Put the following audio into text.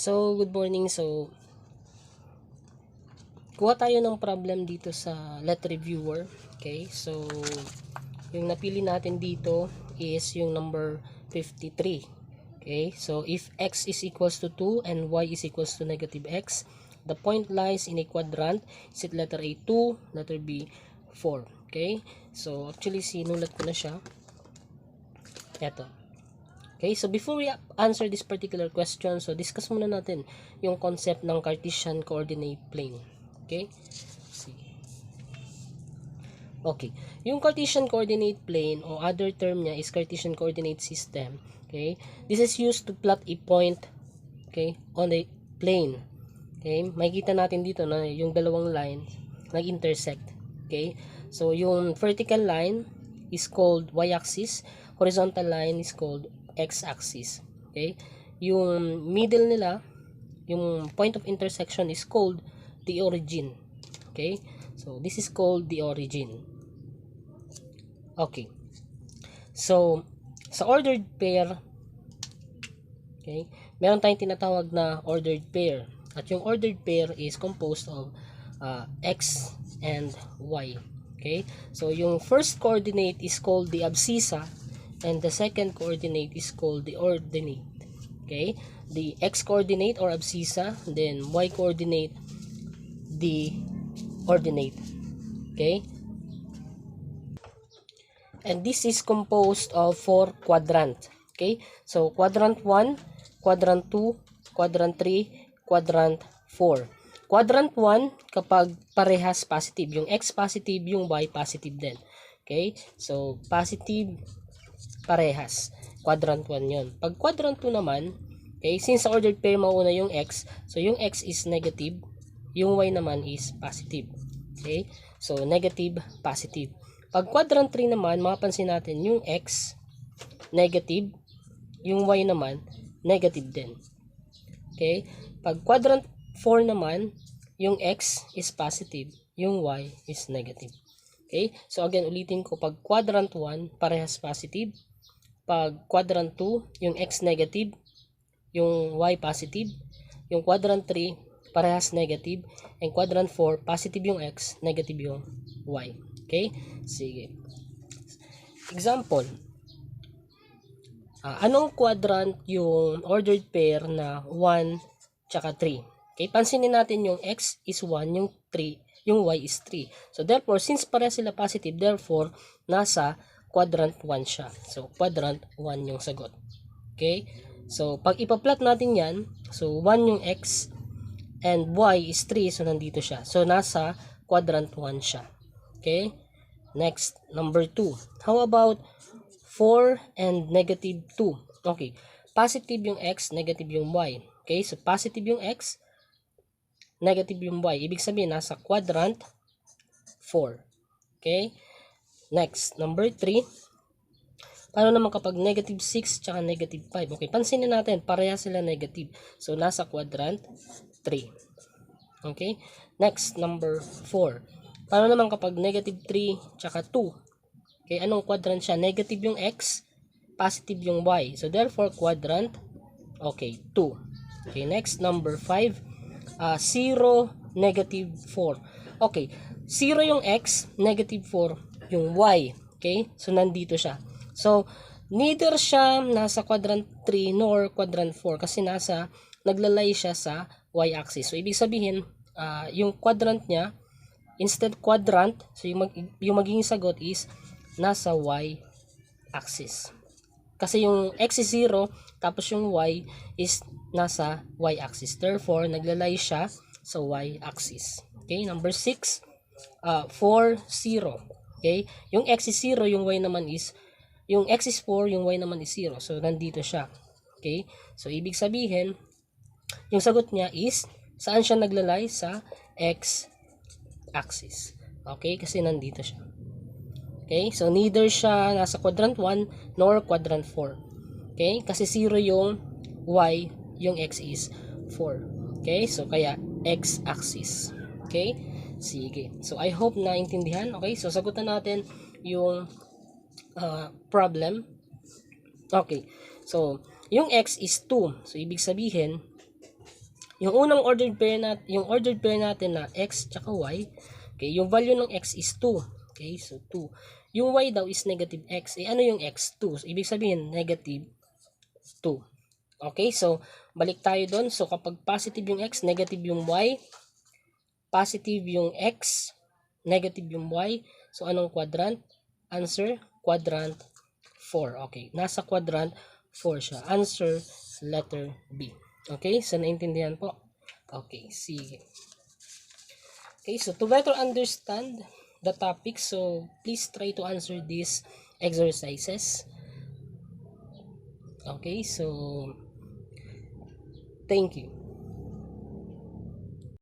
So, good morning. So, kuha tayo ng problem dito sa let reviewer. Okay, so, yung napili natin dito is yung number 53. Okay, so if x is equals to 2 and y is equals to negative x, the point lies in a quadrant. Is it letter A 2, letter B 4. Okay, so actually sinulat ko na siya. Eto. Okay, so before we answer this particular question, so discuss muna natin yung concept ng Cartesian coordinate plane. Okay? See. Okay, yung Cartesian coordinate plane o other term niya is Cartesian coordinate system. Okay? This is used to plot a point, okay, on a plane. Okay? Makikita natin dito na yung dalawang lines nag-intersect. Okay? So yung vertical line is called y-axis, horizontal line is called x-axis. Okay? Yung middle nila, yung point of intersection is called the origin. Okay? So this is called the origin. Okay. So sa ordered pair, okay, meron tayong tinatawag na ordered pair. At yung ordered pair is composed of x and y. Okay? So yung first coordinate is called the abscissa and the second coordinate is called the ordinate. Okay? The x coordinate or abscissa, then y coordinate, the ordinate. Okay? And this is composed of 4 quadrants. Okay? So quadrant 1, quadrant 2, quadrant 3, quadrant 4. Quadrant 1 kapag parehas positive, yung x positive, yung y positive din. Okay? So positive parehas. Quadrant 1 yon. Pag quadrant 2 naman, okay, since sa ordered pair mauna yung x, so yung x is negative, yung y naman is positive. Okay? So negative, positive. Pag quadrant 3 naman, mapapansin natin yung x negative, yung y naman negative din. Okay? Pag quadrant 4 naman, yung x is positive, yung y is negative. Okay? So again, ulitin ko, pag quadrant 1, parehas positive. Pag quadrant 2, yung x negative, yung y positive. Yung quadrant 3, parehas negative. And quadrant 4, positive yung x, negative yung y. Okay? Sige. Example. Anong quadrant yung ordered pair na 1 tsaka 3? Okay? Pansinin natin yung x is 1, yung 3, yung y is 3. So therefore, since parehas sila positive, therefore, nasa quadrant 1 siya. So, quadrant 1 yung sagot. Okay? So, pag ipa-plot natin yan, so 1 yung x and y is 3, so nandito siya. So, nasa quadrant 1 siya. Okay? Next, number 2. How about 4 and negative 2? Okay. Positive yung x, negative yung y. Okay? So, positive yung x, negative yung y. Ibig sabihin, nasa quadrant 4. Okay? Next, number 3. Paano naman kapag negative 6 tsaka negative 5? Okay, pansinin natin, pareha sila negative. So, nasa quadrant 3. Okay? Next, number 4. Paano naman kapag negative 3 tsaka 2? Okay, anong quadrant siya? Negative yung x, positive yung y. So, therefore, quadrant, okay, 2. Okay, next, number 5. 0, negative 4. Okay, 0 yung x, negative 4 yung y. Okay? So, nandito siya. So, neither siya nasa quadrant 3 nor quadrant 4 kasi naglalay siya sa y-axis. So, ibig sabihin, yung quadrant niya, instead quadrant, so yung magiging sagot is nasa y-axis. Kasi yung x is 0, tapos yung y is nasa y-axis. Therefore, naglalay siya sa y-axis. Okay? Number 6. 4, 0. Okay? Yung x is 0, yung y naman is, yung x is 4, yung y naman is 0. So, nandito siya. Okay? So, ibig sabihin, yung sagot niya is, saan siya naglalay? Sa x-axis. Okay? Kasi nandito siya. Okay? So, neither siya nasa quadrant 1 nor quadrant 4. Okay? Kasi 0 yung y, yung x is 4. Okay? So, kaya x-axis. Okay? Sige. So, I hope na intindihan. Okay? So, sagutan natin yung problem. Okay. So, yung x is 2. So, ibig sabihin, Yung unang ordered pair natin na x tsaka y, okay, yung value ng x is 2. Okay, so 2. Yung y daw is negative x. Eh, ano yung x? 2. So, ibig sabihin, negative 2. Okay, so, balik tayo doon. So, kapag positive yung x, negative yung y, positive yung x, negative yung y. So, anong quadrant? Answer, quadrant 4. Okay, nasa quadrant 4 siya. Answer, letter B. Okay, so naintindihan po? Okay, sige. Okay, so to better understand the topic, so please try to answer these exercises. Okay, so thank you.